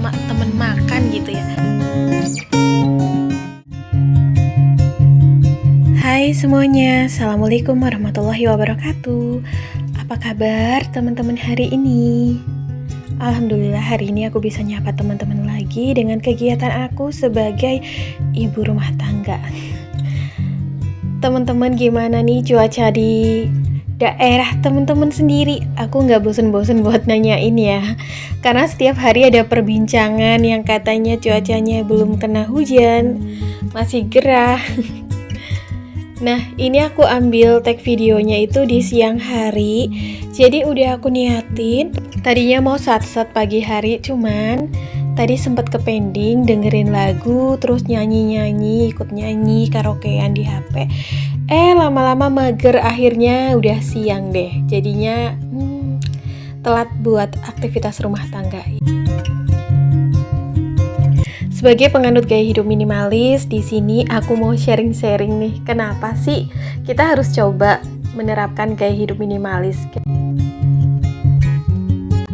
sama temen makan gitu ya. Hai semuanya, Assalamualaikum warahmatullahi wabarakatuh. Apa kabar teman-teman hari ini? Alhamdulillah hari ini aku bisa nyapa teman-teman lagi dengan kegiatan aku sebagai ibu rumah tangga. Teman-teman gimana nih cuaca di daerah teman-teman sendiri? Aku nggak bosen-bosen buat nanyain ya, karena setiap hari ada perbincangan yang katanya cuacanya belum kena hujan, masih gerah. Nah, ini aku ambil tag videonya itu di siang hari. Jadi udah aku niatin. Tadinya mau sat-sat pagi hari, cuman tadi sempat kepending dengerin lagu, terus nyanyi-nyanyi, ikut nyanyi karaokean di HP. Lama-lama mager, akhirnya udah siang deh. Jadinya telat buat aktivitas rumah tangga. Sebagai penganut gaya hidup minimalis, di sini aku mau sharing-sharing nih. Kenapa sih kita harus coba menerapkan gaya hidup minimalis?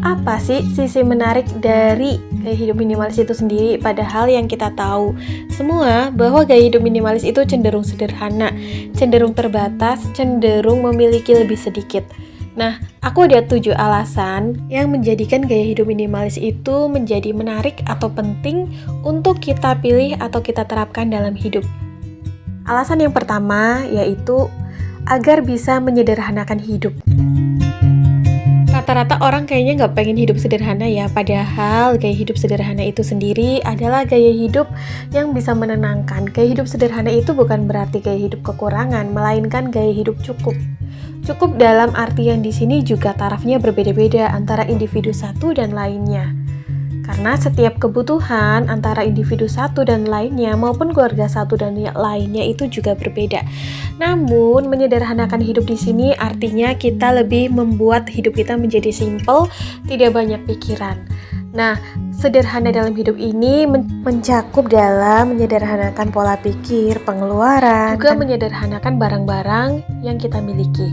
Apa sih sisi menarik dari gaya hidup minimalis itu sendiri? Padahal yang kita tahu semua bahwa gaya hidup minimalis itu cenderung sederhana, cenderung terbatas, cenderung memiliki lebih sedikit. Nah, aku ada 7 alasan yang menjadikan gaya hidup minimalis itu menjadi menarik atau penting untuk kita pilih atau kita terapkan dalam hidup. Alasan yang pertama yaitu agar bisa menyederhanakan hidup. Rata-rata orang kayaknya nggak pengen hidup sederhana ya, padahal gaya hidup sederhana itu sendiri adalah gaya hidup yang bisa menenangkan. Gaya hidup sederhana itu bukan berarti gaya hidup kekurangan, melainkan gaya hidup cukup. Cukup dalam artian di sini juga tarafnya berbeda-beda antara individu satu dan lainnya. Karena setiap kebutuhan antara individu satu dan lainnya maupun keluarga satu dan lainnya itu juga berbeda. Namun menyederhanakan hidup di sini artinya kita lebih membuat hidup kita menjadi simple, tidak banyak pikiran. Nah, sederhana dalam hidup ini mencakup dalam menyederhanakan pola pikir, pengeluaran, juga menyederhanakan barang-barang yang kita miliki.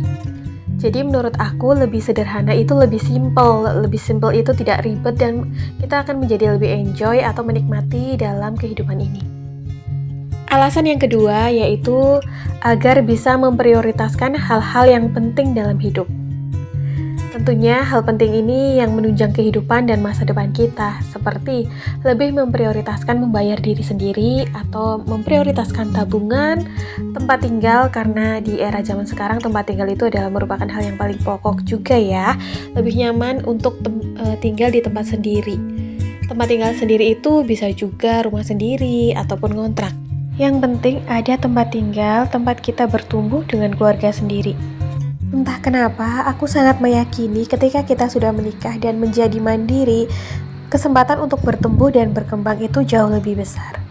Jadi menurut aku lebih sederhana itu lebih simple itu tidak ribet dan kita akan menjadi lebih enjoy atau menikmati dalam kehidupan ini. Alasan yang kedua yaitu agar bisa memprioritaskan hal-hal yang penting dalam hidup. Tentunya hal penting ini yang menunjang kehidupan dan masa depan kita, seperti lebih memprioritaskan membayar diri sendiri atau memprioritaskan tabungan, tempat tinggal, karena di era zaman sekarang tempat tinggal itu adalah merupakan hal yang paling pokok juga ya. Lebih nyaman untuk tinggal di tempat sendiri. Tempat tinggal sendiri itu bisa juga rumah sendiri ataupun ngontrak. Yang penting ada tempat tinggal, tempat kita bertumbuh dengan keluarga sendiri. Entah kenapa, aku sangat meyakini ketika kita sudah menikah dan menjadi mandiri, kesempatan untuk bertumbuh dan berkembang itu jauh lebih besar.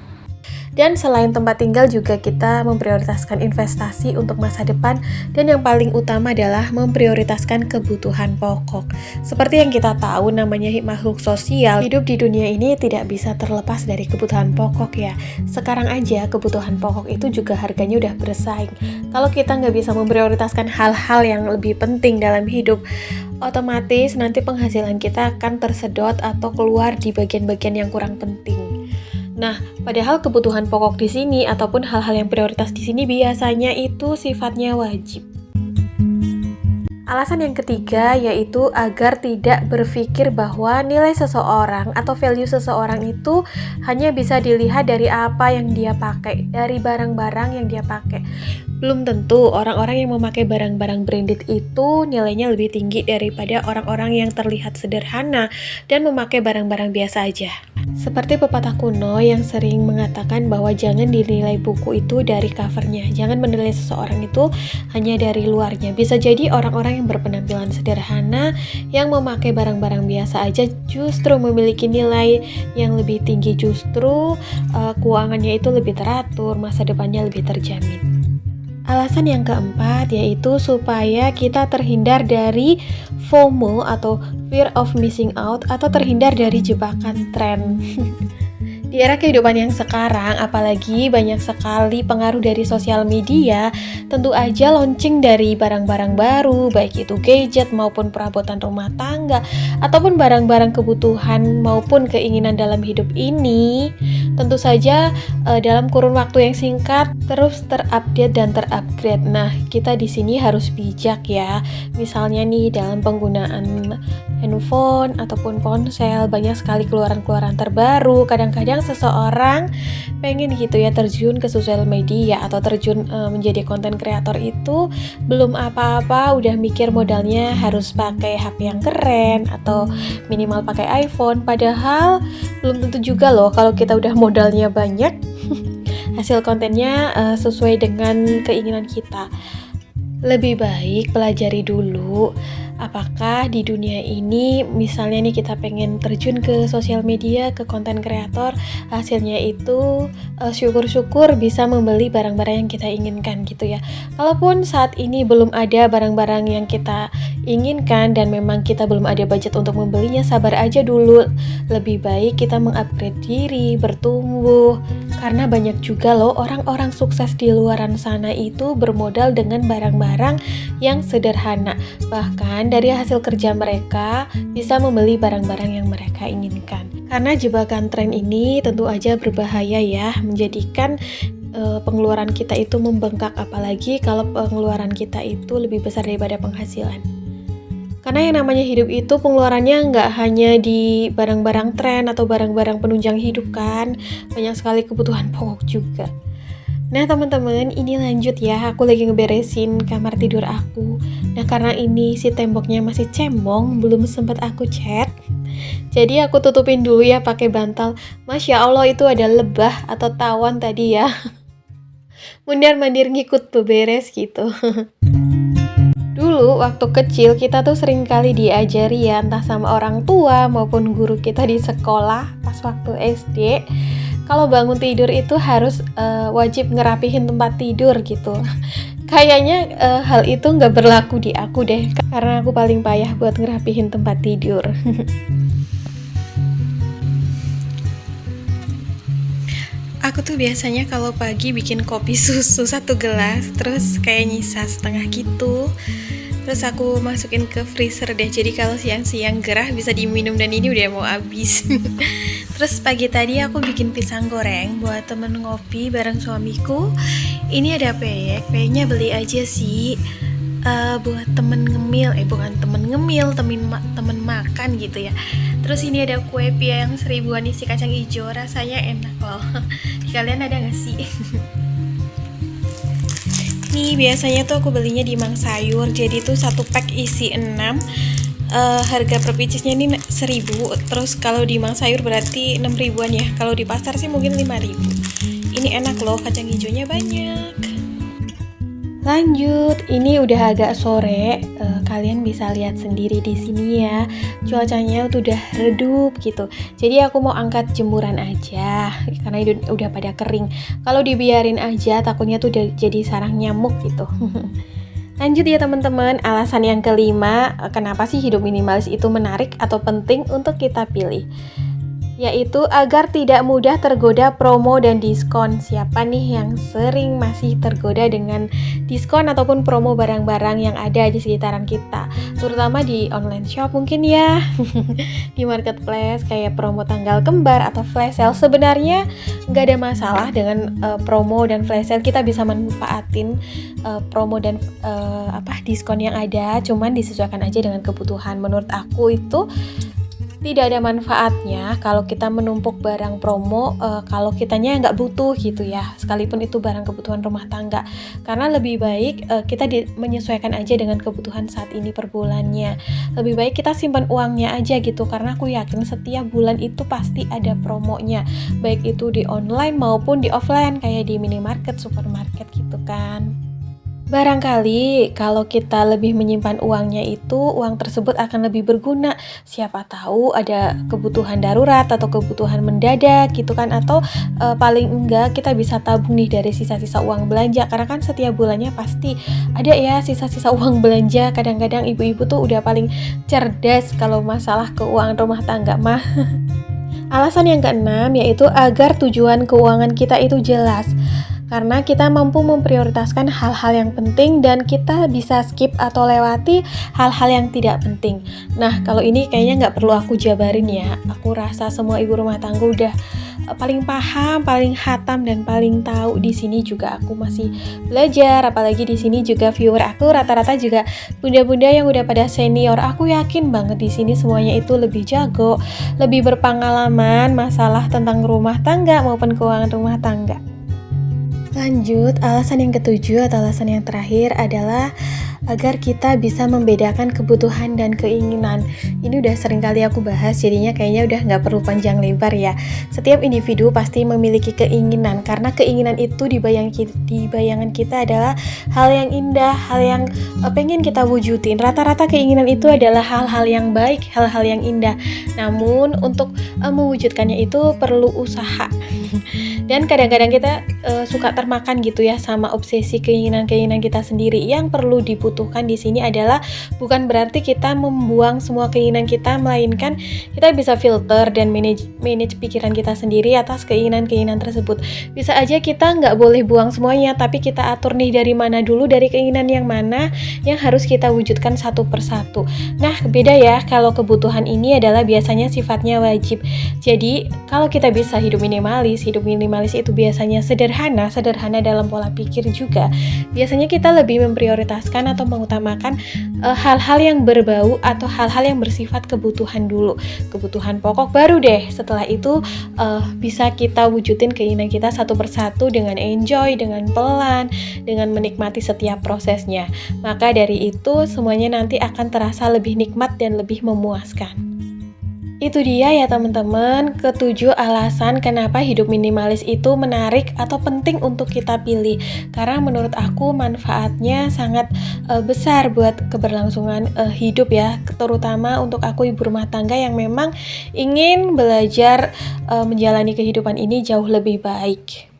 Dan selain tempat tinggal juga kita memprioritaskan investasi untuk masa depan, dan yang paling utama adalah memprioritaskan kebutuhan pokok. Seperti yang kita tahu namanya makhluk sosial, hidup di dunia ini tidak bisa terlepas dari kebutuhan pokok ya. Sekarang aja kebutuhan pokok itu juga harganya udah bersaing. Kalau kita nggak bisa memprioritaskan hal-hal yang lebih penting dalam hidup, otomatis nanti penghasilan kita akan tersedot atau keluar di bagian-bagian yang kurang penting. Nah, padahal kebutuhan pokok di sini ataupun hal-hal yang prioritas di sini biasanya itu sifatnya wajib. Alasan yang ketiga yaitu agar tidak berpikir bahwa nilai seseorang atau value seseorang itu hanya bisa dilihat dari apa yang dia pakai, dari barang-barang yang dia pakai. Belum tentu orang-orang yang memakai barang-barang branded itu nilainya lebih tinggi daripada orang-orang yang terlihat sederhana dan memakai barang-barang biasa aja. Seperti pepatah kuno yang sering mengatakan bahwa jangan dinilai buku itu dari covernya, jangan menilai seseorang itu hanya dari luarnya. Bisa jadi orang-orang yang berpenampilan sederhana, yang memakai barang-barang biasa aja justru memiliki nilai yang lebih tinggi, justru keuangannya itu lebih teratur, masa depannya lebih terjamin. Alasan yang keempat yaitu supaya kita terhindar dari FOMO atau fear of missing out atau terhindar dari jebakan tren. Di era kehidupan yang sekarang, apalagi banyak sekali pengaruh dari sosial media, tentu aja launching dari barang-barang baru, baik itu gadget maupun perabotan rumah tangga, ataupun barang-barang kebutuhan maupun keinginan dalam hidup ini, tentu saja dalam kurun waktu yang singkat terus terupdate dan terupgrade. Nah, kita di sini harus bijak ya. Misalnya nih dalam penggunaan handphone ataupun ponsel, banyak sekali keluaran-keluaran terbaru. Kadang-kadang seseorang pengen gitu ya terjun ke sosial media atau terjun menjadi konten kreator itu belum apa-apa udah mikir modalnya harus pakai HP yang keren atau minimal pakai iPhone, padahal belum tentu juga loh kalau kita udah modalnya banyak hasil kontennya sesuai dengan keinginan kita. Lebih baik pelajari dulu apakah di dunia ini misalnya nih kita pengen terjun ke sosial media, ke konten kreator, hasilnya itu syukur-syukur bisa membeli barang-barang yang kita inginkan gitu ya. Kalaupun saat ini belum ada barang-barang yang kita inginkan dan memang kita belum ada budget untuk membelinya, sabar aja dulu. Lebih baik kita mengupgrade diri, bertumbuh. Karena banyak juga loh orang-orang sukses di luaran sana itu bermodal dengan barang-barang yang sederhana. Bahkan dari hasil kerja mereka bisa membeli barang-barang yang mereka inginkan. Karena jebakan tren ini tentu aja berbahaya ya, menjadikan pengeluaran kita itu membengkak, apalagi kalau pengeluaran kita itu lebih besar daripada penghasilan. Karena yang namanya hidup itu pengeluarannya nggak hanya di barang-barang tren atau barang-barang penunjang hidup kan, banyak sekali kebutuhan pokok juga. Nah teman-teman, ini lanjut ya, aku lagi ngeberesin kamar tidur aku. Nah karena ini si temboknya masih cemong, belum sempat aku cat, jadi aku tutupin dulu ya pakai bantal. Masya Allah itu ada lebah atau tawon tadi ya, mundar-mandir ngikut beberes gitu. Dulu waktu kecil kita tuh sering kali diajari ya, entah sama orang tua maupun guru kita di sekolah pas waktu SD, kalau bangun tidur itu harus wajib ngerapihin tempat tidur gitu. Kayaknya hal itu nggak berlaku di aku deh, karena aku paling payah buat ngerapihin tempat tidur. Aku tuh biasanya kalau pagi bikin kopi susu 1 gelas, terus kayak nyisa setengah gitu. Terus aku masukin ke freezer deh, jadi kalau siang-siang gerah bisa diminum dan ini udah mau habis. Terus pagi tadi aku bikin pisang goreng buat temen ngopi bareng suamiku. Ini ada peyeknya beli aja sih. Buat temen ngemil, bukan temen ngemil, temen makan gitu ya. Terus ini ada kue pia yang 1000-an isi kacang hijau, rasanya enak loh. Kalian ada gak sih? Nih biasanya tuh aku belinya di Mang Sayur, jadi tuh 1 pack isi 6. Harga per piecesnya ini 1000. Terus kalau di Mang Sayur berarti 6.000-an ya. Kalau di pasar sih mungkin 5.000. Ini enak loh, kacang hijaunya banyak. Lanjut, ini udah agak sore, kalian bisa lihat sendiri di sini ya, cuacanya tuh udah redup gitu. Jadi aku mau angkat jemuran aja, karena udah pada kering. Kalau dibiarin aja, takutnya tuh jadi sarang nyamuk gitu. Lanjut ya teman-teman, alasan yang kelima, kenapa sih hidup minimalis itu menarik atau penting untuk kita pilih? Yaitu agar tidak mudah tergoda promo dan diskon. Siapa nih yang sering masih tergoda dengan diskon ataupun promo barang-barang yang ada di sekitaran kita, terutama di online shop mungkin ya. Di marketplace kayak promo tanggal kembar atau flash sale. Sebenarnya nggak ada masalah dengan promo dan flash sale, kita bisa manfaatin promo dan diskon yang ada, cuman disesuaikan aja dengan kebutuhan. Menurut aku itu tidak ada manfaatnya kalau kita menumpuk barang promo kalau kitanya nggak butuh gitu ya, sekalipun itu barang kebutuhan rumah tangga. Karena lebih baik kita menyesuaikan aja dengan kebutuhan saat ini per bulannya. Lebih baik kita simpan uangnya aja gitu, karena aku yakin setiap bulan itu pasti ada promonya, baik itu di online maupun di offline kayak di minimarket, supermarket gitu kan. Barangkali kalau kita lebih menyimpan uangnya itu, uang tersebut akan lebih berguna. Siapa tahu ada kebutuhan darurat atau kebutuhan mendadak gitu kan, atau paling enggak kita bisa tabung nih dari sisa-sisa uang belanja, karena kan setiap bulannya pasti ada ya sisa-sisa uang belanja. Kadang-kadang ibu-ibu tuh udah paling cerdas kalau masalah keuangan rumah tangga mah. Alasan yang keenam yaitu agar tujuan keuangan kita itu jelas. Karena kita mampu memprioritaskan hal-hal yang penting dan kita bisa skip atau lewati hal-hal yang tidak penting. Nah, kalau ini kayaknya nggak perlu aku jabarin ya. Aku rasa semua ibu rumah tangga udah paling paham, paling hatam dan paling tahu. Di sini juga aku masih belajar, apalagi di sini juga viewer aku rata-rata juga bunda-bunda yang udah pada senior. Aku yakin banget di sini semuanya itu lebih jago, lebih berpengalaman masalah tentang rumah tangga maupun keuangan rumah tangga. Lanjut, alasan yang ketujuh atau alasan yang terakhir adalah agar kita bisa membedakan kebutuhan dan keinginan. Ini udah sering kali aku bahas, jadinya kayaknya udah nggak perlu panjang lebar ya. Setiap individu pasti memiliki keinginan, karena keinginan itu di bayangan kita adalah hal yang indah, hal yang pengen kita wujudin. Rata-rata keinginan itu adalah hal-hal yang baik, hal-hal yang indah. Namun untuk mewujudkannya itu perlu usaha. Dan kadang-kadang kita suka termakan gitu ya sama obsesi keinginan-keinginan kita sendiri. Yang perlu dibutuhkan di sini adalah bukan berarti kita membuang semua keinginan kita, melainkan kita bisa filter dan manage pikiran kita sendiri atas keinginan-keinginan tersebut. Bisa aja kita nggak boleh buang semuanya, tapi kita atur nih dari mana dulu, dari keinginan yang mana yang harus kita wujudkan satu persatu. Nah, beda ya kalau kebutuhan ini adalah biasanya sifatnya wajib. Jadi, kalau kita bisa hidup minimalis itu biasanya sederhana dalam pola pikir juga. Biasanya kita lebih memprioritaskan atau mengutamakan hal-hal yang berbau atau hal-hal yang bersifat kebutuhan dulu. Kebutuhan pokok baru deh. Setelah itu bisa kita wujudin keinginan kita satu persatu dengan enjoy, dengan pelan, dengan menikmati setiap prosesnya. Maka dari itu semuanya nanti akan terasa lebih nikmat dan lebih memuaskan. Itu dia ya teman-teman, ketujuh alasan kenapa hidup minimalis itu menarik atau penting untuk kita pilih. Karena menurut aku manfaatnya sangat besar buat keberlangsungan hidup ya, terutama untuk aku ibu rumah tangga yang memang ingin belajar menjalani kehidupan ini jauh lebih baik.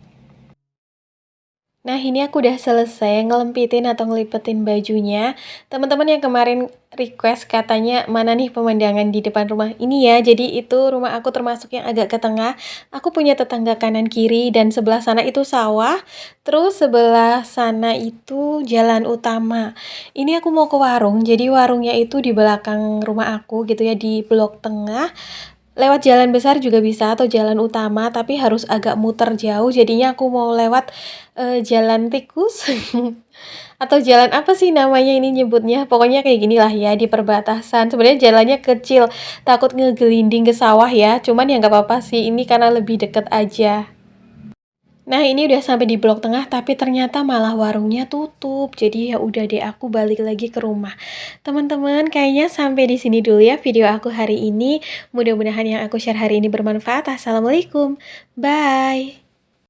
Nah, ini aku udah selesai ngelempitin atau ngelipetin bajunya. Teman-teman yang kemarin request katanya mana nih pemandangan di depan rumah ini ya. Jadi itu rumah aku termasuk yang agak ke tengah. Aku punya tetangga kanan kiri dan sebelah sana itu sawah. Terus sebelah sana itu jalan utama. Ini aku mau ke warung. Jadi warungnya itu di belakang rumah aku gitu ya, di blok tengah. Lewat jalan besar juga bisa atau jalan utama, tapi harus agak muter jauh. Jadinya aku mau lewat jalan tikus atau jalan apa sih namanya ini nyebutnya. Pokoknya kayak gini lah ya, di perbatasan. Sebenarnya jalannya kecil, takut ngegelinding ke sawah ya. Cuman ya nggak apa-apa sih, ini karena lebih deket aja. Nah, ini udah sampai di blok tengah tapi ternyata malah warungnya tutup. Jadi ya udah deh, aku balik lagi ke rumah. Teman-teman, kayaknya sampai di sini dulu ya video aku hari ini. Mudah-mudahan yang aku share hari ini bermanfaat. Assalamualaikum. Bye.